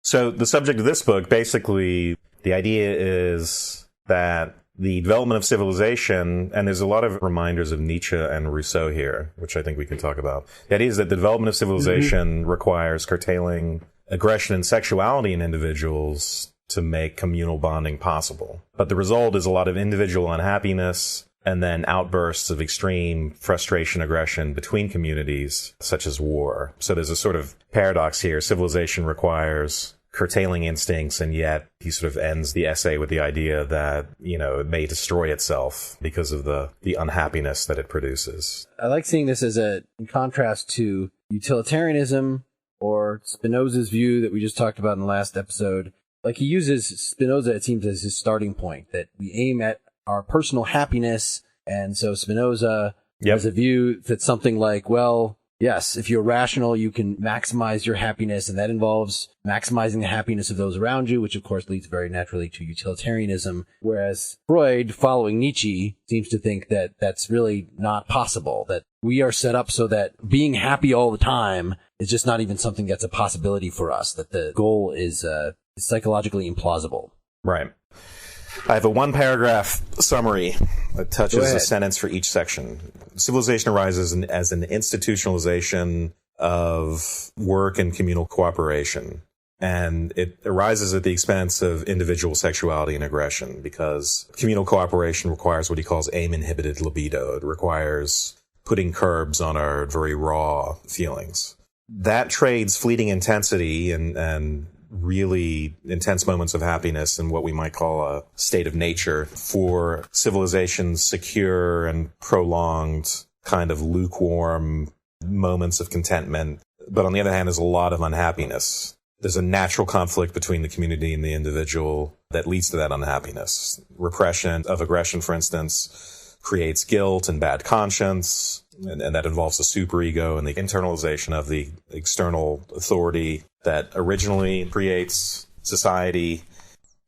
So the subject of this book, basically, the idea is that the development of civilization, and there's a lot of reminders of Nietzsche and Rousseau here, which I think we can talk about. The idea is that the development of civilization requires curtailing aggression and sexuality in individuals to make communal bonding possible. But the result is a lot of individual unhappiness and then outbursts of extreme frustration, aggression between communities, such as war. So there's a sort of paradox here. Civilization requires curtailing instincts, and yet he sort of ends the essay with the idea that, it may destroy itself because of the unhappiness that it produces. I like seeing this as in contrast to utilitarianism or Spinoza's view that we just talked about in the last episode. Like, he uses Spinoza, it seems, as his starting point, that we aim at our personal happiness. And so Spinoza has a view that something like, well, yes, if you're rational, you can maximize your happiness, and that involves maximizing the happiness of those around you, which of course leads very naturally to utilitarianism. Whereas Freud, following Nietzsche, seems to think that that's really not possible, that we are set up so that being happy all the time is just not even something that's a possibility for us, that the goal is psychologically implausible. Right. I have a one-paragraph summary that touches a sentence for each section. Civilization arises as an institutionalization of work and communal cooperation. And it arises at the expense of individual sexuality and aggression, because communal cooperation requires what he calls aim-inhibited libido. It requires putting curbs on our very raw feelings. That trades fleeting intensity and really intense moments of happiness in what we might call a state of nature for civilization's secure and prolonged kind of lukewarm moments of contentment. But on the other hand, there's a lot of unhappiness. There's a natural conflict between the community and the individual that leads to that unhappiness. Repression of aggression, for instance, creates guilt and bad conscience, and that involves the superego and the internalization of the external authority that originally creates society.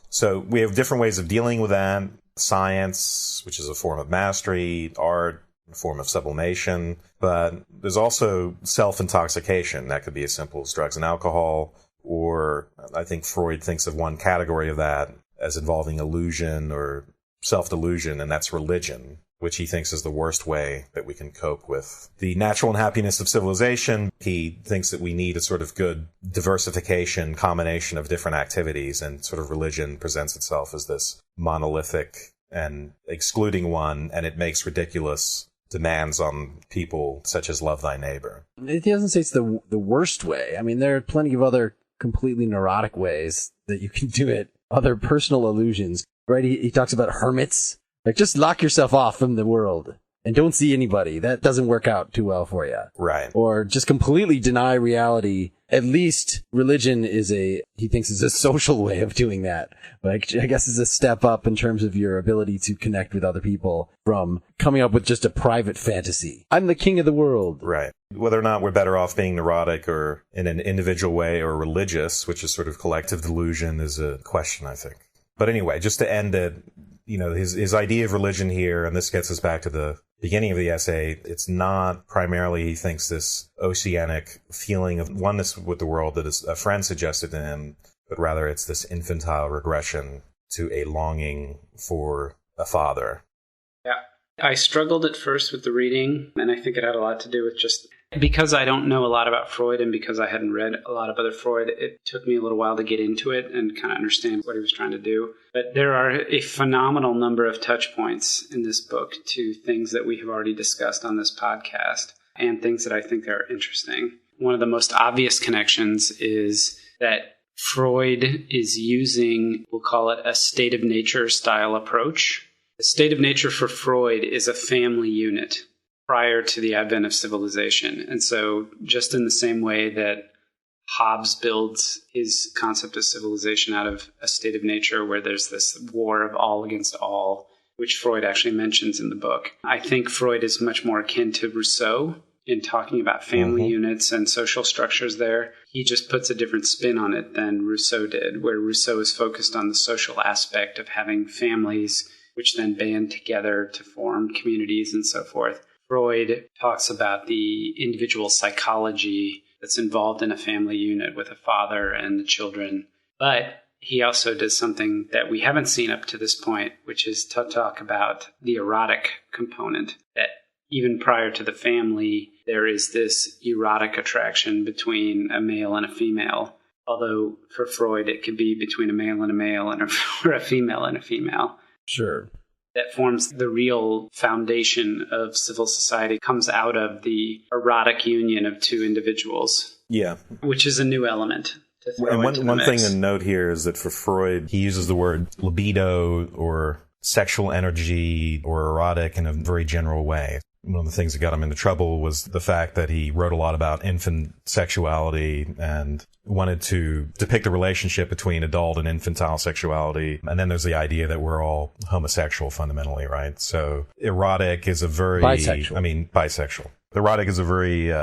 So we have different ways of dealing with that. Science, which is a form of mastery, art, a form of sublimation, but there's also self-intoxication. That could be as simple as drugs and alcohol, or I think Freud thinks of one category of that as involving illusion or self-delusion, and that's religion, which he thinks is the worst way that we can cope with the natural unhappiness of civilization. He thinks that we need a sort of good diversification, combination of different activities, and sort of religion presents itself as this monolithic and excluding one, and it makes ridiculous demands on people, such as love thy neighbor. It doesn't say it's the worst way. I mean, there are plenty of other completely neurotic ways that you can do it, other personal illusions, right? He talks about hermits. Like, just lock yourself off from the world and don't see anybody. That doesn't work out too well for you. Right. Or just completely deny reality. At least religion he thinks is a social way of doing that. But I guess it's a step up in terms of your ability to connect with other people from coming up with just a private fantasy. I'm the king of the world. Right. Whether or not we're better off being neurotic or in an individual way or religious, which is sort of collective delusion, is a question, I think. But anyway, just to end it, his idea of religion here, and this gets us back to the beginning of the essay, it's not primarily, he thinks, this oceanic feeling of oneness with the world that a friend suggested to him, but rather it's this infantile regression to a longing for a father. Yeah. I struggled at first with the reading, and I think it had a lot to do with just because I don't know a lot about Freud and because I hadn't read a lot of other Freud, it took me a little while to get into it and kind of understand what he was trying to do. But there are a phenomenal number of touch points in this book to things that we have already discussed on this podcast and things that I think are interesting. One of the most obvious connections is that Freud is using, we'll call it a state of nature style approach. The state of nature for Freud is a family unit prior to the advent of civilization. And so just in the same way that Hobbes builds his concept of civilization out of a state of nature where there's this war of all against all, which Freud actually mentions in the book, I think Freud is much more akin to Rousseau in talking about family units and social structures there. He just puts a different spin on it than Rousseau did, where Rousseau is focused on the social aspect of having families, which then band together to form communities and so forth. Freud talks about the individual psychology that's involved in a family unit with a father and the children. But he also does something that we haven't seen up to this point, which is to talk about the erotic component, that even prior to the family, there is this erotic attraction between a male and a female. Although for Freud, it could be between a male and a male or a female and a female. Sure. That forms the real foundation of civil society, comes out of the erotic union of two individuals. Yeah. Which is a new element. And one thing to note here is that for Freud, he uses the word libido or sexual energy or erotic in a very general way. One of the things that got him into trouble was the fact that he wrote a lot about infant sexuality and wanted to depict the relationship between adult and infantile sexuality. And then there's the idea that we're all homosexual fundamentally, right? So erotic is a very... bisexual. Erotic is a very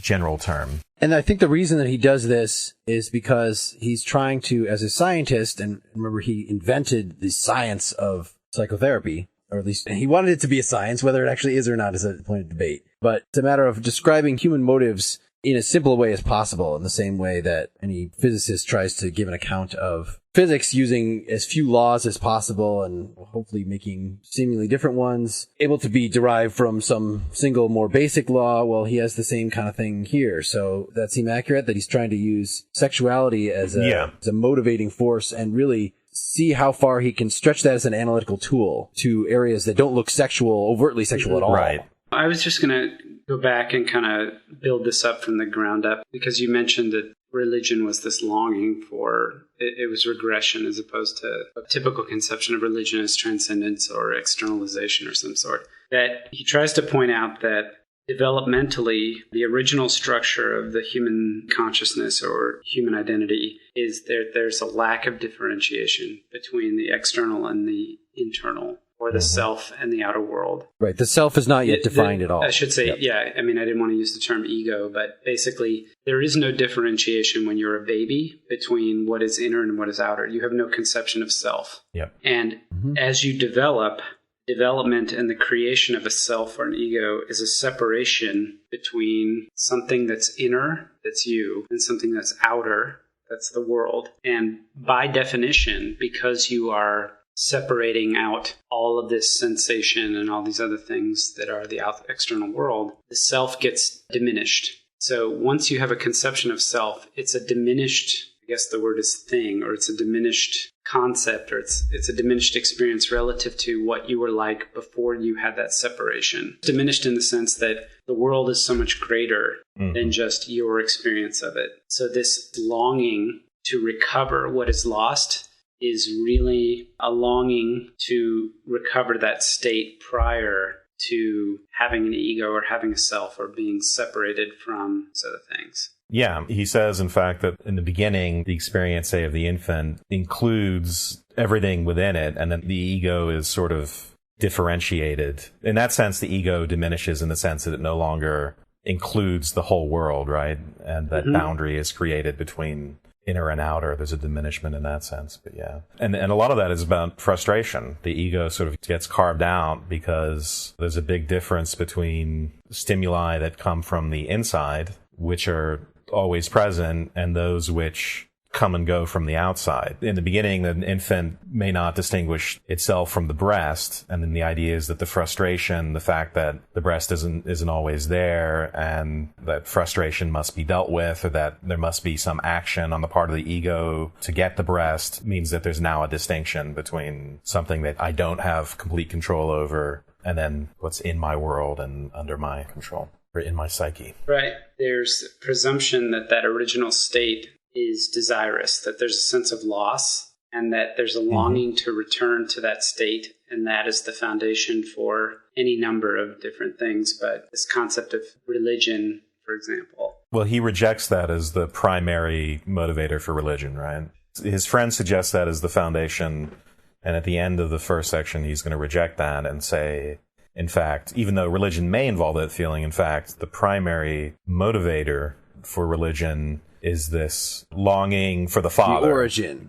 general term. And I think the reason that he does this is because he's trying to, as a scientist, and remember he invented the science of psychotherapy, or at least he wanted it to be a science. Whether it actually is or not is a point of debate. But it's a matter of describing human motives in as simple a way as possible, in the same way that any physicist tries to give an account of physics using as few laws as possible and hopefully making seemingly different ones able to be derived from some single more basic law. Well, he has the same kind of thing here. So that seem accurate, that he's trying to use sexuality as a motivating force and really see how far he can stretch that as an analytical tool to areas that don't look overtly sexual at all. Right. I was just going to go back and kind of build this up from the ground up, because you mentioned that religion was this longing for, it was regression as opposed to a typical conception of religion as transcendence or externalization or some sort. That he tries to point out that developmentally, the original structure of the human consciousness or human identity is there's a lack of differentiation between the external and the internal, or the self and the outer world. Right. The self is not yet defined at all. I should say, I mean, I didn't want to use the term ego, but basically there is no differentiation when you're a baby between what is inner and what is outer. You have no conception of self. Yep. And as you development and the creation of a self or an ego is a separation between something that's inner, that's you, and something that's outer, that's the world. And by definition, because you are separating out all of this sensation and all these other things that are the external world, the self gets diminished. So once you have a conception of self, it's a diminished, I guess the word is thing, or it's a diminished concept, or it's a diminished experience relative to what you were like before you had that separation. Diminished in the sense that the world is so much greater than just your experience of it. So this longing to recover what is lost is really a longing to recover that state prior to having an ego or having a self or being separated from these other things. Yeah, he says, in fact, that in the beginning, the experience, say, of the infant includes everything within it, and then the ego is sort of differentiated. In that sense, the ego diminishes in the sense that it no longer includes the whole world, right? And that boundary is created between inner and outer. There's a diminishment in that sense, but yeah. And a lot of that is about frustration. The ego sort of gets carved out because there's a big difference between stimuli that come from the inside, which are always present, and those which come and go from the outside. In the beginning, an infant may not distinguish itself from the breast, and then the idea is that the frustration, the fact that the breast isn't always there, and that frustration must be dealt with, or that there must be some action on the part of the ego to get the breast, means that there's now a distinction between something that I don't have complete control over, and then what's in my world and under my control, or in my psyche. Right. There's presumption that original state is desirous, that there's a sense of loss, and that there's a longing to return to that state, and that is the foundation for any number of different things. But this concept of religion, for example. Well, he rejects that as the primary motivator for religion, right? His friend suggests that as the foundation, and at the end of the first section, he's going to reject that and say, in fact, even though religion may involve that feeling, in fact, the primary motivator for religion is this longing for the Father. The origin.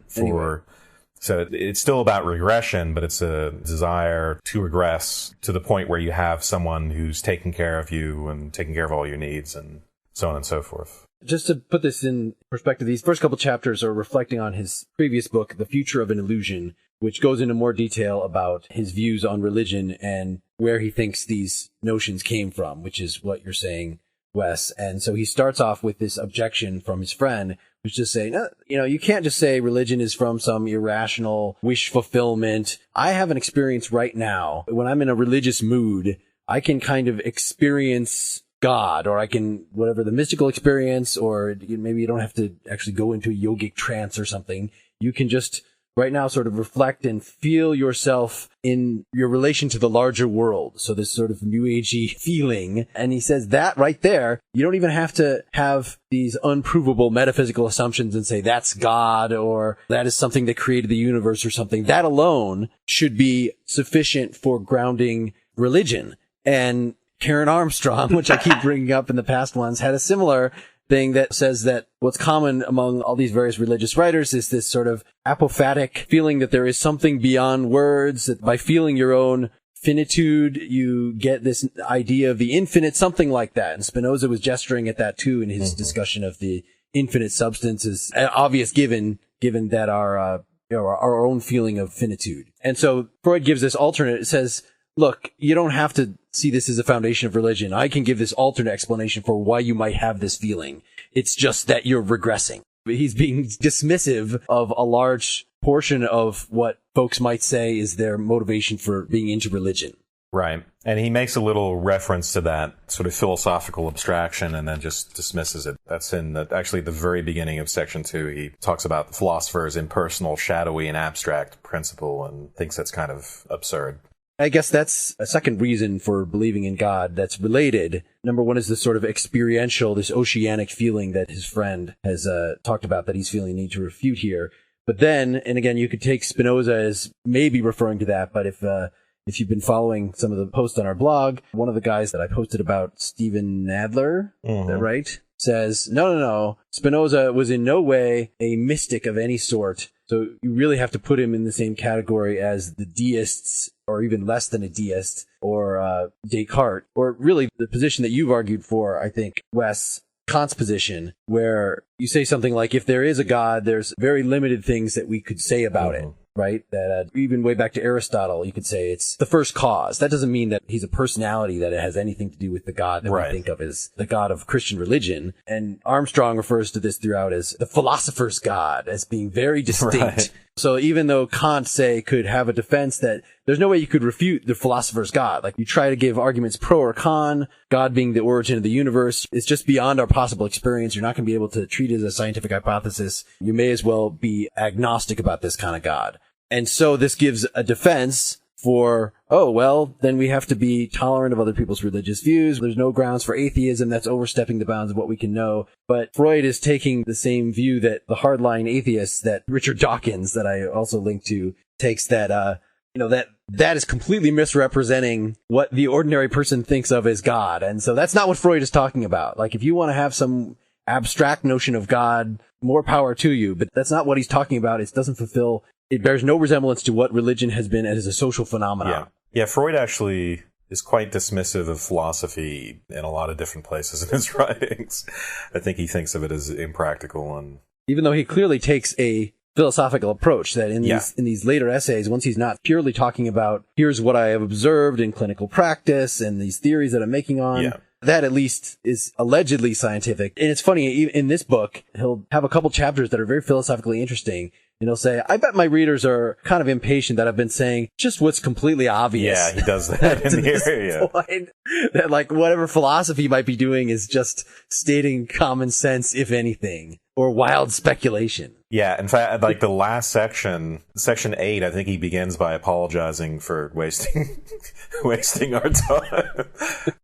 So it's still about regression, but it's a desire to regress to the point where you have someone who's taking care of you and taking care of all your needs and so on and so forth. Just to put this in perspective, these first couple chapters are reflecting on his previous book, The Future of an Illusion, which goes into more detail about his views on religion and where he thinks these notions came from, which is what you're saying, Wes. And so he starts off with this objection from his friend, which is saying, no, you can't just say religion is from some irrational wish fulfillment. I have an experience right now. When I'm in a religious mood, I can kind of experience God, or I can, whatever the mystical experience, or maybe you don't have to actually go into a yogic trance or something. You can just right now sort of reflect and feel yourself in your relation to the larger world. So this sort of new agey feeling. And he says that right there, you don't even have to have these unprovable metaphysical assumptions and say that's God or that is something that created the universe or something. That alone should be sufficient for grounding religion. And Karen Armstrong, which I keep bringing up in the past ones, had a similar thing that says that what's common among all these various religious writers is this sort of apophatic feeling that there is something beyond words, that by feeling your own finitude, you get this idea of the infinite, something like that. And Spinoza was gesturing at that too in his discussion of the infinite substance is obvious given that our own feeling of finitude. And so Freud gives this alternate, it says, look, you don't have to see this as a foundation of religion. I can give this alternate explanation for why you might have this feeling. It's just that you're regressing. He's being dismissive of a large portion of what folks might say is their motivation for being into religion. Right. And he makes a little reference to that sort of philosophical abstraction and then just dismisses it. That's in actually the very beginning of section 2. He talks about the philosopher's impersonal, shadowy, and abstract principle and thinks that's kind of absurd. I guess that's a second reason for believing in God that's related. Number one is this sort of experiential, this oceanic feeling that his friend has talked about that he's feeling the need to refute here. But then, and again, you could take Spinoza as maybe referring to that, but if you've been following some of the posts on our blog, one of the guys that I posted about Stephen Nadler, is that right? Says, no, Spinoza was in no way a mystic of any sort. So you really have to put him in the same category as the deists, or even less than a deist, or Descartes, or really the position that you've argued for, I think, Wes, Kant's position, where you say something like, if there is a God, there's very limited things that we could say about it. Right? That even way back to Aristotle, you could say it's the first cause. That doesn't mean that he's a personality, that it has anything to do with the God that we think of as the God of Christian religion. And Armstrong refers to this throughout as the philosopher's God, as being very distinct. Right. So even though Kant, say, could have a defense that there's no way you could refute the philosopher's God, like you try to give arguments pro or con, God being the origin of the universe, it's just beyond our possible experience. You're not going to be able to treat it as a scientific hypothesis. You may as well be agnostic about this kind of God. And so this gives a defense for, then we have to be tolerant of other people's religious views. There's no grounds for atheism. That's overstepping the bounds of what we can know. But Freud is taking the same view that the hardline atheists, that Richard Dawkins, that I also linked to, takes that, that is completely misrepresenting what the ordinary person thinks of as God. And so that's not what Freud is talking about. Like, if you want to have some abstract notion of God, more power to you. But that's not what he's talking about. It bears no resemblance to what religion has been as a social phenomenon. Yeah, Freud actually is quite dismissive of philosophy in a lot of different places in his writings. I think he thinks of it as impractical. And even though he clearly takes a philosophical approach, that in these later essays, once he's not purely talking about, here's what I have observed in clinical practice and these theories that I'm making on, that at least is allegedly scientific. And it's funny, in this book, he'll have a couple chapters that are very philosophically interesting. And he'll say, I bet my readers are kind of impatient that I've been saying just what's completely obvious. Yeah, he does that in here. Point, that like whatever philosophy might be doing is just stating common sense, if anything, or wild speculation. Yeah, in fact, like the last section 8, I think he begins by apologizing for wasting our time.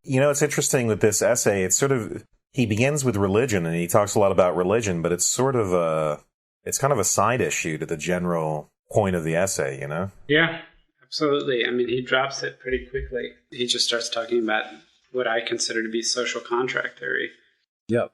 It's interesting with this essay. It's sort of, he begins with religion and he talks a lot about religion, but it's sort of it's kind of a side issue to the general point of the essay, Yeah, absolutely. I mean, he drops it pretty quickly. He just starts talking about what I consider to be social contract theory. Yep.